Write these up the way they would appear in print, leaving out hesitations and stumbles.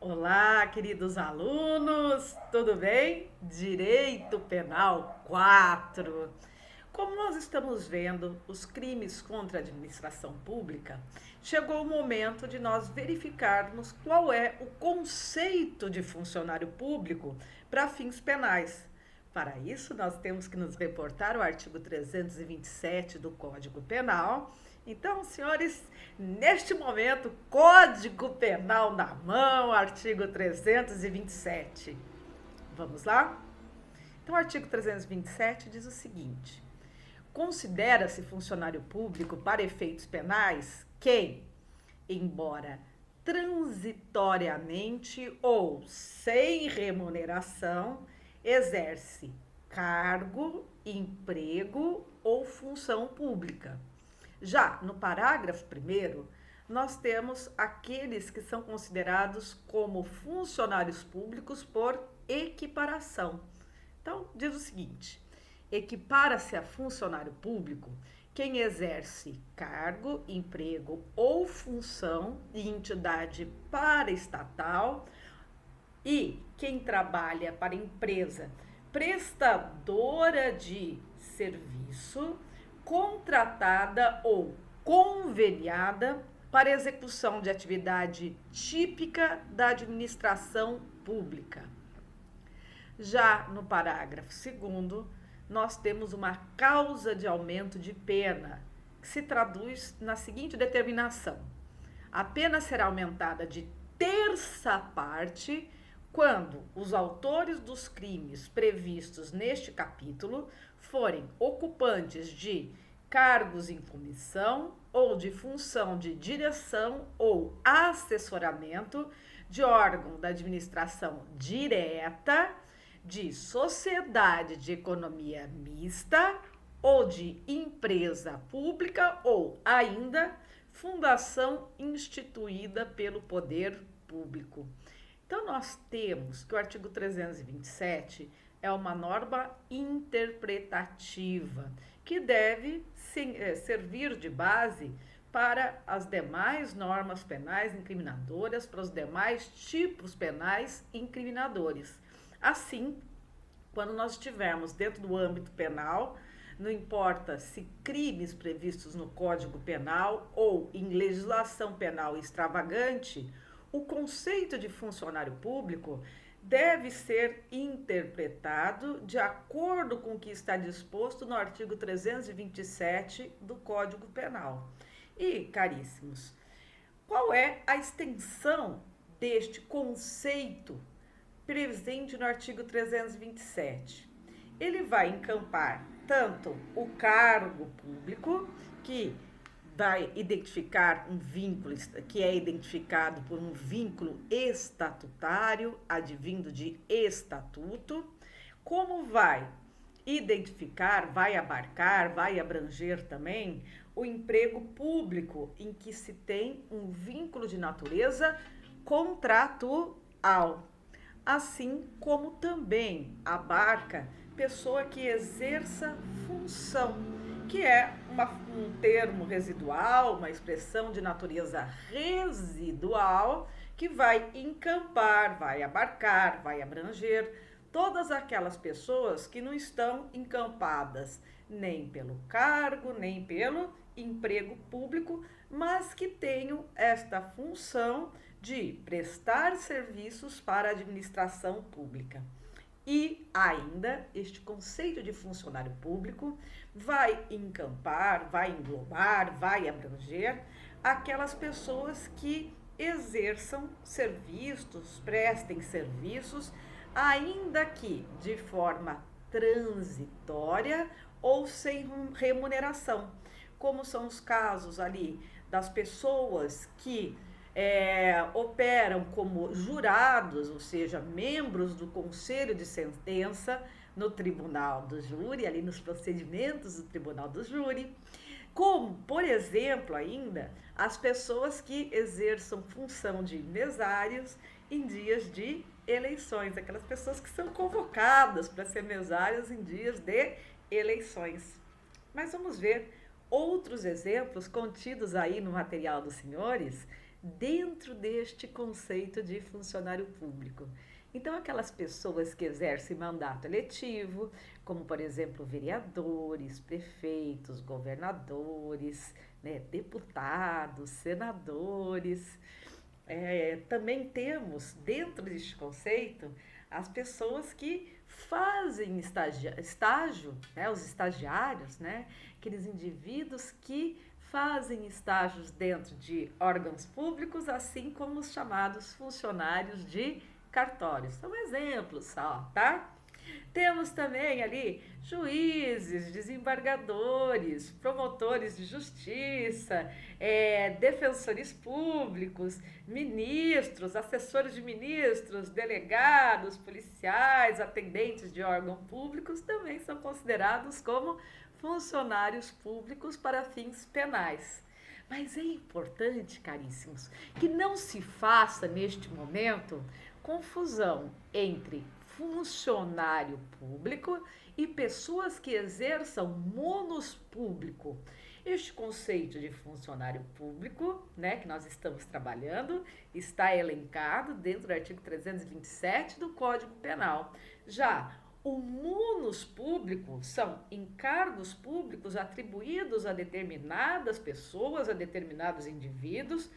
Olá, queridos alunos, tudo bem? Direito Penal 4. Como nós estamos vendo os crimes contra a administração pública, chegou o momento de nós verificarmos qual é o conceito de funcionário público para fins penais. Para isso, nós temos que nos reportar ao artigo 327 do Código Penal. Então, senhores, neste momento, Código Penal na mão, artigo 327. Vamos lá? Então, o artigo 327 diz o seguinte: considera-se funcionário público para efeitos penais quem, embora transitoriamente ou sem remuneração, exerce cargo, emprego ou função pública. Já no parágrafo 1º, nós temos aqueles que são considerados como funcionários públicos por equiparação. Então, diz o seguinte: equipara-se a funcionário público quem exerce cargo, emprego ou função em entidade paraestatal e quem trabalha para empresa prestadora de serviço, contratada ou conveniada para execução de atividade típica da administração pública. Já no parágrafo 2º, nós temos uma causa de aumento de pena, que se traduz na seguinte determinação: a pena será aumentada de terça parte quando os autores dos crimes previstos neste capítulo forem ocupantes de cargos em comissão ou de função de direção ou assessoramento de órgão da administração direta, de sociedade de economia mista ou de empresa pública ou ainda fundação instituída pelo poder público. Então, nós temos que o artigo 327 é uma norma interpretativa que deve servir de base para as demais normas penais incriminadoras, para os demais tipos penais incriminadores. Assim, quando nós estivermos dentro do âmbito penal, não importa se crimes previstos no Código Penal ou em legislação penal extravagante, o conceito de funcionário público deve ser interpretado de acordo com o que está disposto no artigo 327 do Código Penal. E, caríssimos, qual é a extensão deste conceito presente no artigo 327? Ele vai encampar tanto o cargo público, que vai identificar um vínculo, que é identificado por um vínculo estatutário, advindo de estatuto, como vai identificar, vai abarcar, vai abranger também o emprego público, em que se tem um vínculo de natureza contratual, assim como também abarca pessoa que exerça função, que é um termo residual, uma expressão de natureza residual, que vai encampar, vai abarcar, vai abranger todas aquelas pessoas que não estão encampadas nem pelo cargo, nem pelo emprego público, mas que tenham esta função de prestar serviços para a administração pública. E ainda, este conceito de funcionário público vai encampar, vai englobar, vai abranger aquelas pessoas que exerçam serviços, prestem serviços, ainda que de forma transitória ou sem remuneração, como são os casos ali das pessoas que operam como jurados, ou seja, membros do conselho de sentença no tribunal do júri, ali nos procedimentos do tribunal do júri, como, por exemplo, ainda as pessoas que exerçam função de mesários em dias de eleições, aquelas pessoas que são convocadas para ser mesários em dias de eleições. Mas vamos ver outros exemplos contidos aí no material dos senhores dentro deste conceito de funcionário público. Então, aquelas pessoas que exercem mandato eletivo, como, por exemplo, vereadores, prefeitos, governadores, né, deputados, senadores. Também temos, dentro deste conceito, as pessoas que fazem estágio, né, os estagiários, né, aqueles indivíduos que fazem estágios dentro de órgãos públicos, assim como os chamados funcionários de cartórios. São exemplos só, tá? Temos também ali juízes, desembargadores, promotores de justiça, defensores públicos, ministros, assessores de ministros, delegados, policiais, atendentes de órgãos públicos também são considerados como funcionários públicos para fins penais. Mas é importante, caríssimos, que não se faça neste momento confusão entre funcionário público e pessoas que exerçam monos público. Este conceito de funcionário público, né, que nós estamos trabalhando, está elencado dentro do artigo 327 do Código Penal. Já o munus público são encargos públicos atribuídos a determinadas pessoas, a determinados indivíduos,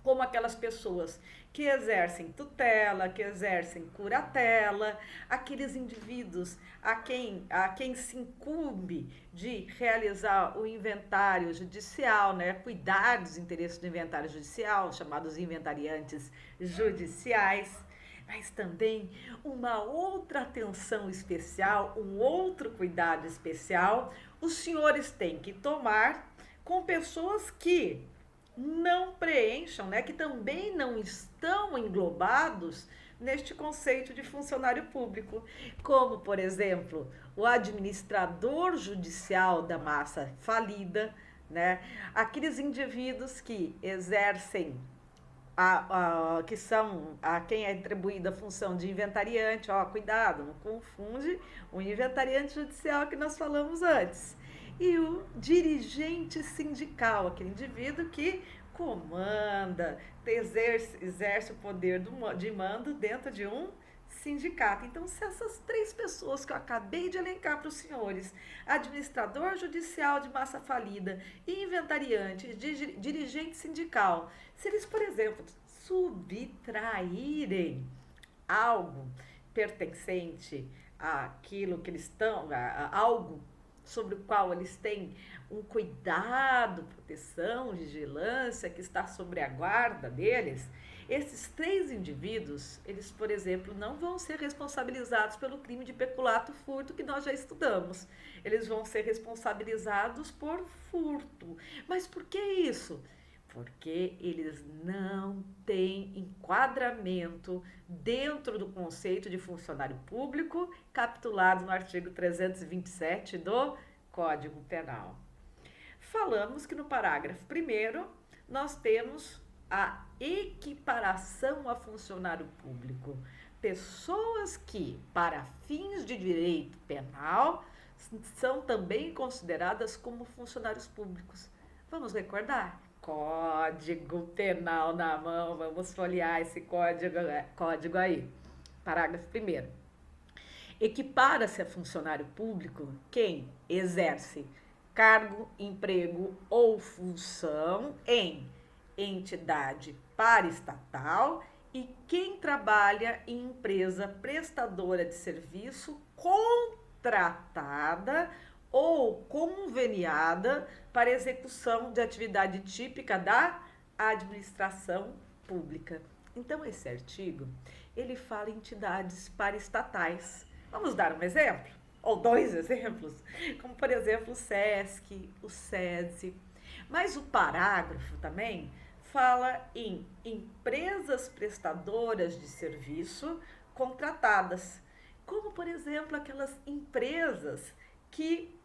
como aquelas pessoas que exercem tutela, que exercem curatela, aqueles indivíduos a quem se incumbe de realizar o inventário judicial, né, cuidar dos interesses do inventário judicial, chamados inventariantes judiciais. Mas também uma outra atenção especial, um outro cuidado especial, os senhores têm que tomar com pessoas que não preencham, né, que também não estão englobados neste conceito de funcionário público, como, por exemplo, o administrador judicial da massa falida, né, aqueles indivíduos que exercem que são a quem é atribuída a função de inventariante. Cuidado, não confunde o inventariante judicial que nós falamos antes e o dirigente sindical, aquele indivíduo que comanda, exerce o poder de mando dentro de um sindicato. Então, se essas três pessoas que eu acabei de elencar para os senhores, administrador judicial de massa falida, inventariante, dirigente sindical, se eles, por exemplo, subtraírem algo pertencente àquilo que eles estão, algo sobre o qual eles têm um cuidado, proteção, vigilância, que está sobre a guarda deles, esses três indivíduos, eles, por exemplo, não vão ser responsabilizados pelo crime de peculato furto que nós já estudamos. Eles vão ser responsabilizados por furto. Mas por que isso? Porque eles não têm enquadramento dentro do conceito de funcionário público capitulado no artigo 327 do Código Penal. Falamos que no parágrafo 1º nós temos a equiparação a funcionário público. Pessoas que, para fins de direito penal, são também consideradas como funcionários públicos. Vamos recordar? Código Penal na mão, vamos folhear esse código aí. Parágrafo 1º. Equipara-se a funcionário público quem exerce cargo, emprego ou função em entidade paraestatal e quem trabalha em empresa prestadora de serviço contratada ou conveniada para execução de atividade típica da administração pública. Então, esse artigo, ele fala em entidades paraestatais. Vamos dar um exemplo? Ou dois exemplos? Como, por exemplo, o SESC, o SESI. Mas o parágrafo também fala em empresas prestadoras de serviço contratadas, como, por exemplo, aquelas empresas que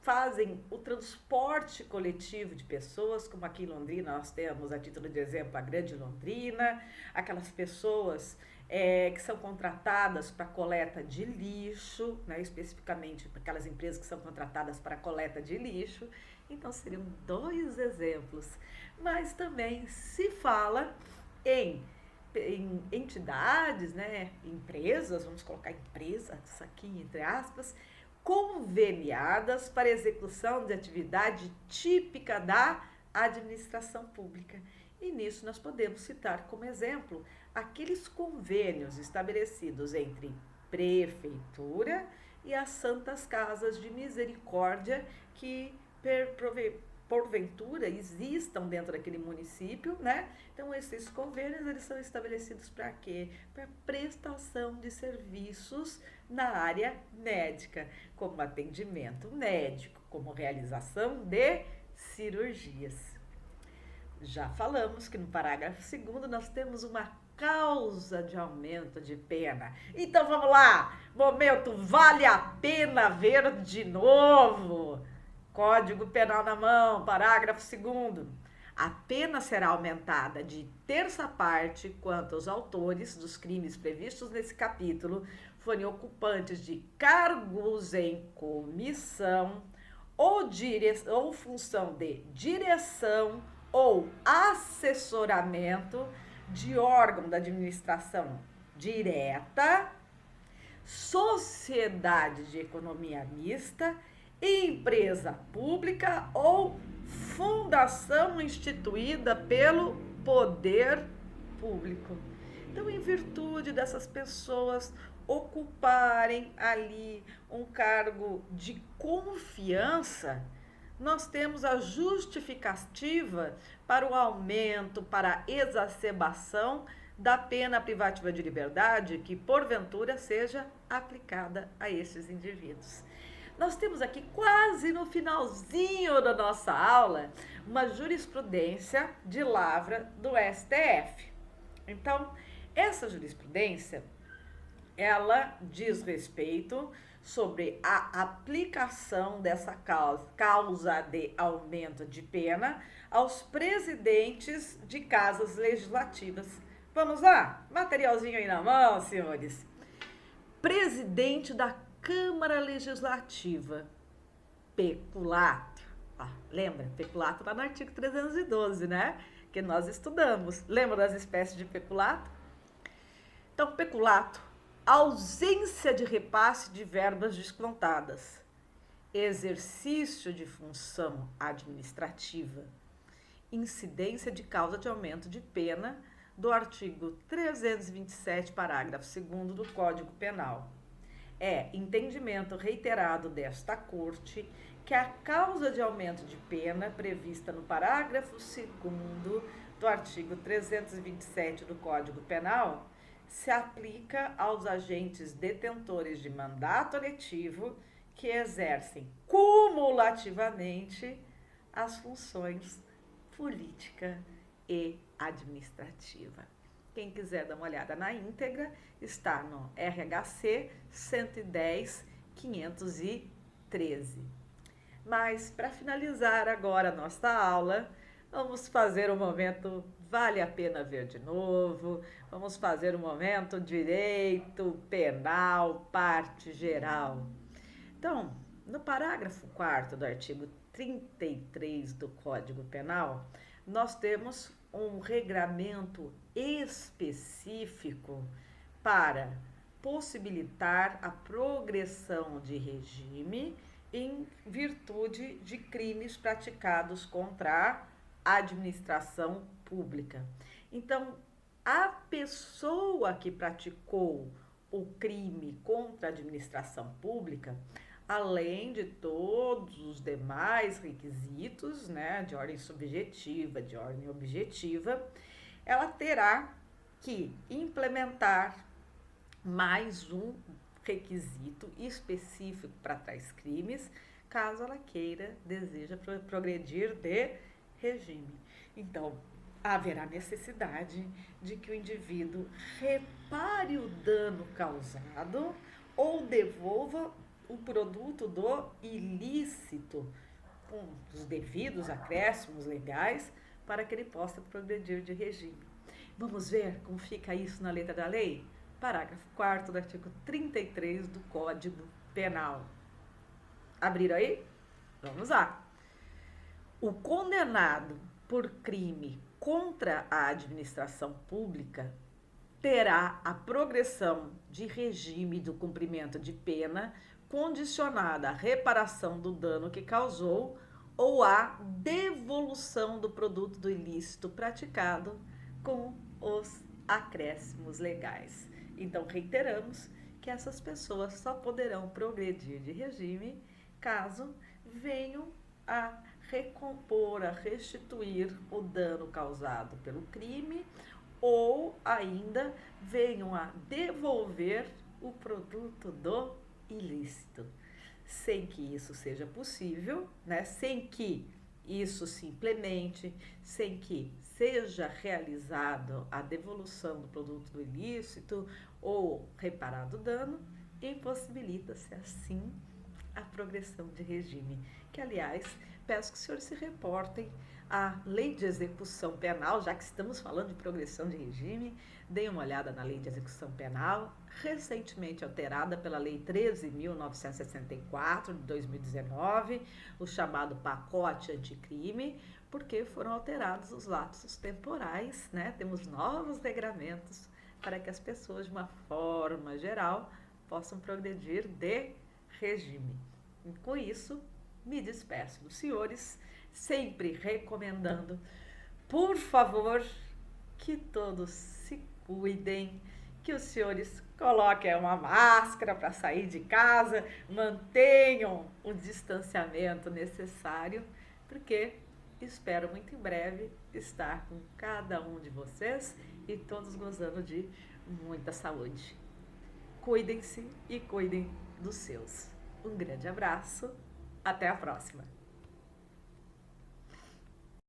fazem o transporte coletivo de pessoas, como aqui em Londrina nós temos, a título de exemplo, a Grande Londrina, aquelas pessoas que são contratadas para coleta de lixo, né, especificamente aquelas empresas que são contratadas para coleta de lixo. Então, seriam 2 exemplos. Mas também se fala em, em entidades, né, empresas, vamos colocar empresas aqui entre aspas, conveniadas para execução de atividade típica da administração pública. E nisso nós podemos citar como exemplo aqueles convênios estabelecidos entre prefeitura e as santas casas de misericórdia que porventura existam dentro daquele município, né? Então esses convênios eles são estabelecidos para quê? Para prestação de serviços na área médica, como atendimento médico, como realização de cirurgias. Já falamos que no parágrafo 2º nós temos uma causa de aumento de pena. Então vamos lá, momento vale a pena ver de novo. Código Penal na mão, parágrafo 2º. A pena será aumentada de terça parte quanto aos autores dos crimes previstos nesse capítulo forem ocupantes de cargos em comissão ou função de direção ou assessoramento de órgão da administração direta, sociedade de economia mista, empresa pública ou fundação instituída pelo poder público. Então, em virtude dessas pessoas ocuparem ali um cargo de confiança, nós temos a justificativa para o aumento, para a exacerbação da pena privativa de liberdade que, porventura, seja aplicada a estes indivíduos. Nós temos aqui, quase no finalzinho da nossa aula, uma jurisprudência de lavra do STF. Então, essa jurisprudência, ela diz respeito sobre a aplicação dessa causa de aumento de pena aos presidentes de casas legislativas. Vamos lá? Materialzinho aí na mão, senhores. Presidente da Câmara Legislativa, peculato. Lembra? Peculato está no artigo 312, né? Que nós estudamos. Lembra das espécies de peculato? Então, peculato, ausência de repasse de verbas descontadas, exercício de função administrativa, incidência de causa de aumento de pena do artigo 327, parágrafo 2º do Código Penal. É entendimento reiterado desta Corte que a causa de aumento de pena prevista no parágrafo 2º do artigo 327 do Código Penal se aplica aos agentes detentores de mandato eletivo que exercem cumulativamente as funções política e administrativa. Quem quiser dar uma olhada na íntegra, está no RHC 110.513. Mas, para finalizar agora a nossa aula, vamos fazer um momento vale a pena ver de novo, vamos fazer um momento direito penal, parte geral. Então, no parágrafo 4º do artigo 33 do Código Penal, nós temos um regramento específico para possibilitar a progressão de regime em virtude de crimes praticados contra a administração pública. Então, a pessoa que praticou o crime contra a administração pública, além de todos os demais requisitos, né, de ordem subjetiva, de ordem objetiva, ela terá que implementar mais um requisito específico para tais crimes, caso ela deseja progredir de regime. Então, haverá necessidade de que o indivíduo repare o dano causado ou devolva o produto do ilícito com os devidos acréscimos legais para que ele possa progredir de regime. Vamos ver como fica isso na letra da lei? Parágrafo 4º do artigo 33 do Código Penal. Abriram aí? Vamos lá. O condenado por crime contra a administração pública terá a progressão de regime do cumprimento de pena condicionada à reparação do dano que causou ou à devolução do produto do ilícito praticado com os acréscimos legais. Então, reiteramos que essas pessoas só poderão progredir de regime caso venham a recompor, a restituir o dano causado pelo crime ou ainda venham a devolver o produto do ilícito. Sem que isso seja possível, né? Sem que isso se implemente, sem que seja realizado a devolução do produto do ilícito ou reparado o dano, impossibilita-se assim a progressão de regime, que aliás peço que os senhores se reportem à Lei de Execução Penal, já que estamos falando de progressão de regime, deem uma olhada na Lei de Execução Penal, recentemente alterada pela Lei 13.964 de 2019, o chamado pacote anticrime, porque foram alterados os lapsos temporais, né? Temos novos regramentos para que as pessoas, de uma forma geral, possam progredir de regime. E com isso, me despeço dos senhores, sempre recomendando, por favor, que todos se cuidem, que os senhores coloquem uma máscara para sair de casa, mantenham o distanciamento necessário, porque espero muito em breve estar com cada um de vocês e todos gozando de muita saúde. Cuidem-se e cuidem dos seus. Um grande abraço, até a próxima!